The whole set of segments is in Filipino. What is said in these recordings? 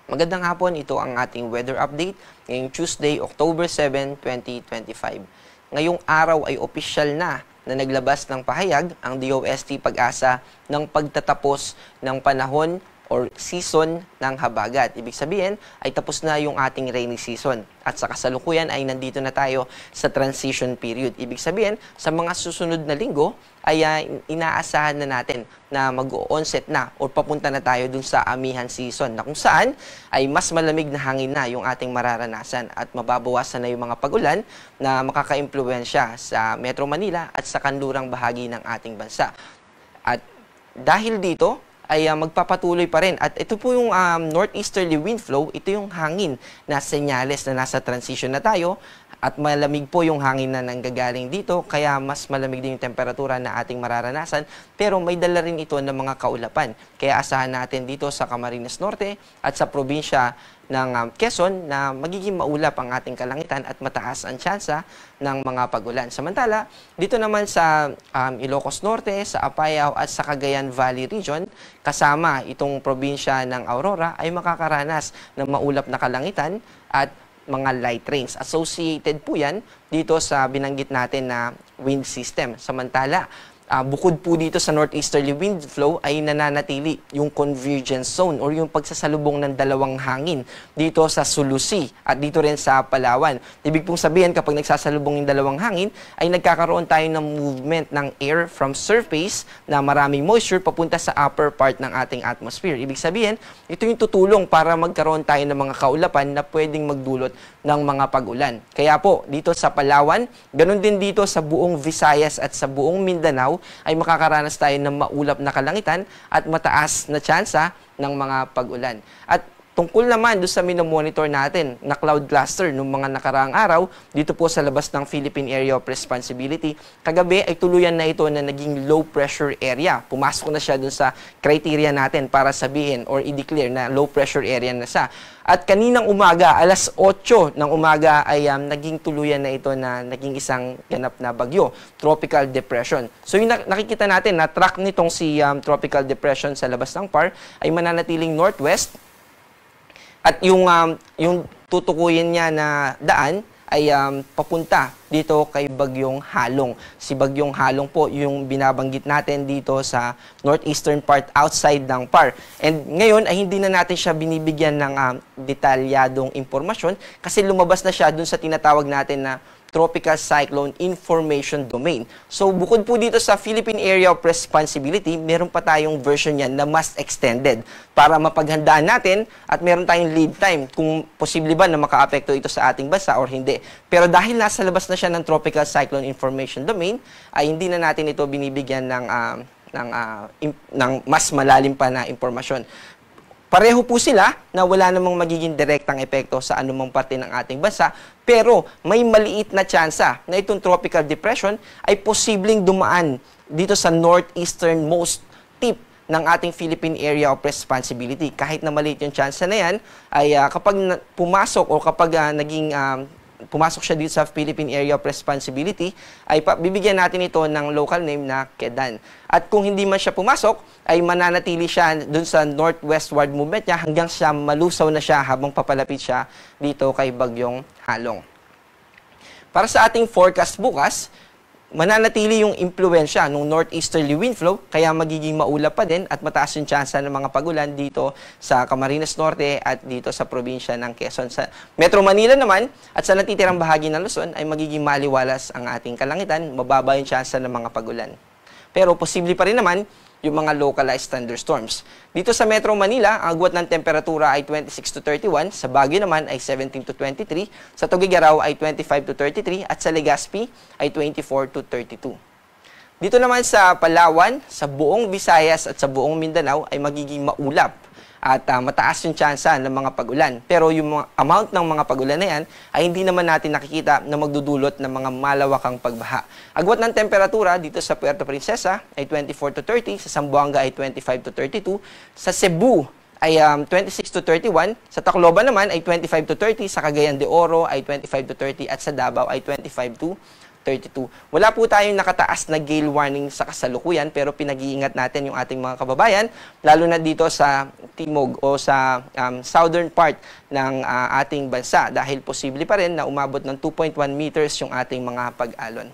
Magandang hapon, ito ang ating weather update ngayong Tuesday, October 7, 2025. Ngayong araw ay opisyal na naglabas ng pahayag ang DOST Pag-asa ng pagtatapos ng panahon or season ng habagat. Ibig sabihin ay tapos na yung ating rainy season. At sa kasalukuyan ay nandito na tayo sa transition period. Ibig sabihin, sa mga susunod na linggo ay inaasahan na natin na mag-onset na o papunta na tayo dun sa amihan season na kung saan ay mas malamig na hangin na yung ating mararanasan at mababawasan na yung mga pag-ulan na makaka-impluwensya sa Metro Manila at sa kanlurang bahagi ng ating bansa. At dahil dito, ay magpapatuloy pa rin. At ito po yung northeasterly wind flow, ito yung hangin na senyales na nasa transition na tayo at malamig po yung hangin na nanggagaling dito, kaya mas malamig din yung temperatura na ating mararanasan, pero may dala rin ito ng mga kaulapan. Kaya asahan natin dito sa Camarines Norte at sa probinsya ng Quezon na magiging maulap ang ating kalangitan at mataas ang tsansa ng mga pag-ulan. Samantala, dito naman sa Ilocos Norte, sa Apayao at sa Cagayan Valley Region, kasama itong probinsya ng Aurora ay makakaranas ng maulap na kalangitan at mga light rains. Associated po yan dito sa binanggit natin na wind system. Samantala, bukod po dito sa northeasterly wind flow ay nananatili yung convergence zone or yung pagsasalubong ng dalawang hangin dito sa Sulusi at dito rin sa Palawan. Ibig pong sabihin kapag nagsasalubong yung dalawang hangin ay nagkakaroon tayo ng movement ng air from surface na maraming moisture papunta sa upper part ng ating atmosphere. Ibig sabihin, ito yung tutulong para magkaroon tayo ng mga kaulapan na pwedeng magdulot ng mga pag-ulan. Kaya po, dito sa Palawan, ganun din dito sa buong Visayas at sa buong Mindanao, ay makakaranas tayo ng maulap na kalangitan at mataas na tsansa ng mga pag-ulan. At tungkol naman doon sa minomonitor natin na cloud cluster noong mga nakaraang araw, dito po sa labas ng Philippine Area of Responsibility, kagabi ay tuluyan na ito na naging low pressure area. Pumasok na siya doon sa criteria natin para sabihin or i-declare na low pressure area na siya. At kaninang umaga, alas 8 ng umaga ay naging tuluyan na ito na naging isang ganap na bagyo, tropical depression. So yung nakikita natin na track nitong si tropical depression sa labas ng PAR ay mananatiling northwest. At yung tutukuyin niya na daan ay papunta dito kay Bagyong Halong. Si Bagyong Halong po yung binabanggit natin dito sa northeastern part outside ng PAR. And ngayon ay hindi na natin siya binibigyan ng detalyadong impormasyon kasi lumabas na siya dun sa tinatawag natin na Tropical Cyclone Information Domain. So, bukod po dito sa Philippine Area of Responsibility, meron pa tayong version yan na mas extended para mapaghandaan natin at meron tayong lead time kung posible ba na makaapekto ito sa ating bansa or hindi. Pero dahil nasa labas na siya ng Tropical Cyclone Information Domain, ay hindi na natin ito binibigyan ng mas malalim pa na impormasyon. Pareho po sila na wala namang magiging direktang epekto sa anumang parte ng ating bansa, pero may maliit na tsansa na itong tropical depression ay posibleng dumaan dito sa northeasternmost tip ng ating Philippine Area of Responsibility. Kahit na maliit yung tsansa na yan, ay kapag pumasok o kapag pumasok siya dito sa Philippine Area of Responsibility, ay bibigyan natin ito ng local name na Kedan. At kung hindi man siya pumasok, ay mananatili siya dun sa northwestward movement niya hanggang siya malusaw na siya habang papalapit siya dito kay Bagyong Halong. Para sa ating forecast bukas, mananatili yung impluensya ng northeasterly wind flow, kaya magiging maulap pa din at mataas yung tsansa ng mga pag-ulan dito sa Camarines Norte at dito sa probinsya ng Quezon. Sa Metro Manila naman at sa natitirang bahagi ng Luzon ay magiging maliwalas ang ating kalangitan, mababa yung tsansa ng mga pag-ulan. Pero posible pa rin naman yung mga localized thunderstorms. Dito sa Metro Manila, ang agwat ng temperatura ay 26 to 31, sa Baguio naman ay 17 to 23, sa Tuguegarao ay 25 to 33, at sa Legazpi ay 24 to 32. Dito naman sa Palawan, sa buong Visayas at sa buong Mindanao ay magiging maulap at mataas yung tsansa ng mga pag-ulan. Pero yung amount ng mga pag-ulan na yan ay hindi naman natin nakikita na magdudulot ng mga malawakang pagbaha. Agwat ng temperatura dito sa Puerto Princesa ay 24 to 30, sa Zamboanga ay 25 to 32, sa Cebu ay 26 to 31, sa Tacloban naman ay 25 to 30, sa Cagayan de Oro ay 25 to 30, at sa Davao ay 25 to 32. Wala po tayong nakataas na gale warning sa kasalukuyan pero pinag-iingat natin yung ating mga kababayan, lalo na dito sa timog o sa southern part ng ating bansa dahil posible pa rin na umabot ng 2.1 meters yung ating mga pag-alon.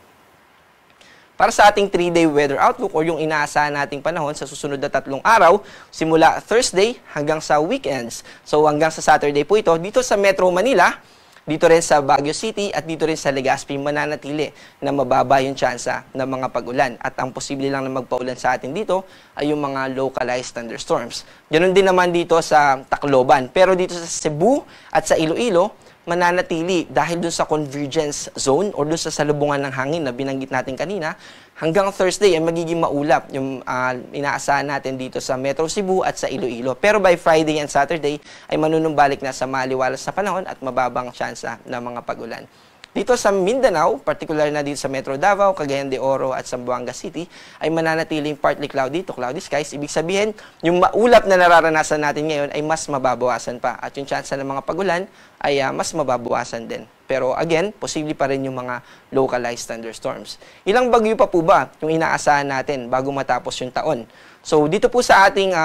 Para sa ating 3-day weather outlook o yung inaasahan nating panahon sa susunod na 3 araw, simula Thursday hanggang sa weekends. So hanggang sa Saturday po ito, dito sa Metro Manila, dito rin sa Baguio City at dito rin sa Legazpi, mananatili na mababa yung tsansa ng mga pag-ulan. At ang posible lang na magpaulan sa atin dito ay yung mga localized thunderstorms. Ganun din naman dito sa Tacloban. Pero dito sa Cebu at sa Iloilo, mananatili dahil dun sa convergence zone o dun sa salubungan ng hangin na binanggit natin kanina, hanggang Thursday ay magiging maulap yung inaasahan natin dito sa Metro Cebu at sa Iloilo. Pero by Friday and Saturday ay manunumbalik na sa maliwalas na panahon at mababang tsansa ng mga pag-ulan. Dito sa Mindanao, particular na dito sa Metro Davao, Cagayan de Oro at Zamboanga City, ay mananatiling partly cloudy to cloudy skies. Ibig sabihin, yung maulap na nararanasan natin ngayon ay mas mababawasan pa. At yung tsansa ng mga pag-ulan ay mas mababawasan din. Pero again, posible pa rin yung mga localized thunderstorms. Ilang bagyo pa po ba yung inaasahan natin bago matapos yung taon? So dito po sa ating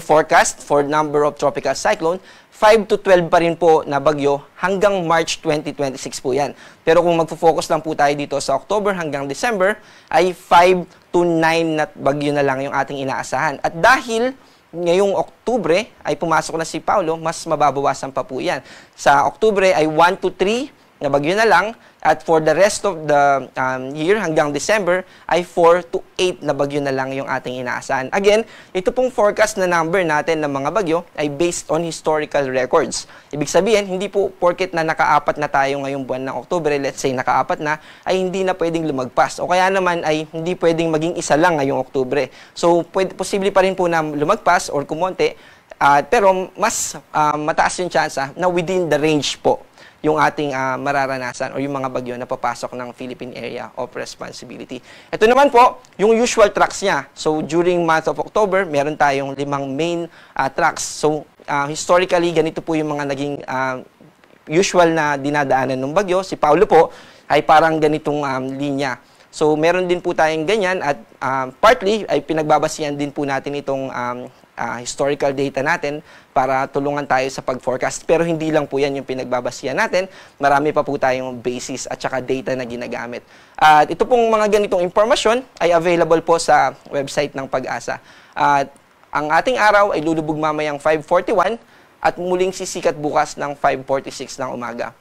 forecast for number of tropical cyclone, 5 to 12 pa rin po na bagyo hanggang March 2026 po yan. Pero kung magfo-focus lang po tayo dito sa October hanggang December, ay 5 to 9 na bagyo na lang yung ating inaasahan. At dahil ngayong Oktubre ay pumasok na si Paulo, mas mababawasan pa po yan. Sa Oktubre ay 1 to 3 na bagyo na lang, at for the rest of the year hanggang December ay 4 to 8 na bagyo na lang yung ating inaasahan. Again, ito pong forecast na number natin ng mga bagyo ay based on historical records. Ibig sabihin, hindi po porket na nakaapat na tayo ngayong buwan ng Oktubre, let's say nakaapat na, ay hindi na pwedeng lumagpas. O kaya naman ay hindi pwedeng maging isa lang ngayong Oktubre. So, posible pa rin po na lumagpas or kumonte, pero mas mataas yung tsansa na within the range po yung ating mararanasan o yung mga bagyo na papasok ng Philippine Area of Responsibility. Ito naman po, yung usual tracks niya. So, during month of October, meron tayong 5 main tracks. So, historically, ganito po yung mga naging usual na dinadaanan ng bagyo. Si Paulo po ay parang ganitong linya. So, meron din po tayong ganyan at partly ay pinagbabasihan din po natin itong historical data natin para tulungan tayo sa pag-forecast. Pero hindi lang po yan yung pinagbabasihan natin. Marami pa po tayong basis at saka data na ginagamit. At ito pong mga ganitong impormasyon ay available po sa website ng Pag-asa. At ang ating araw ay lulubog mamayang 5:41 at muling sisikat bukas ng 5:46 ng umaga.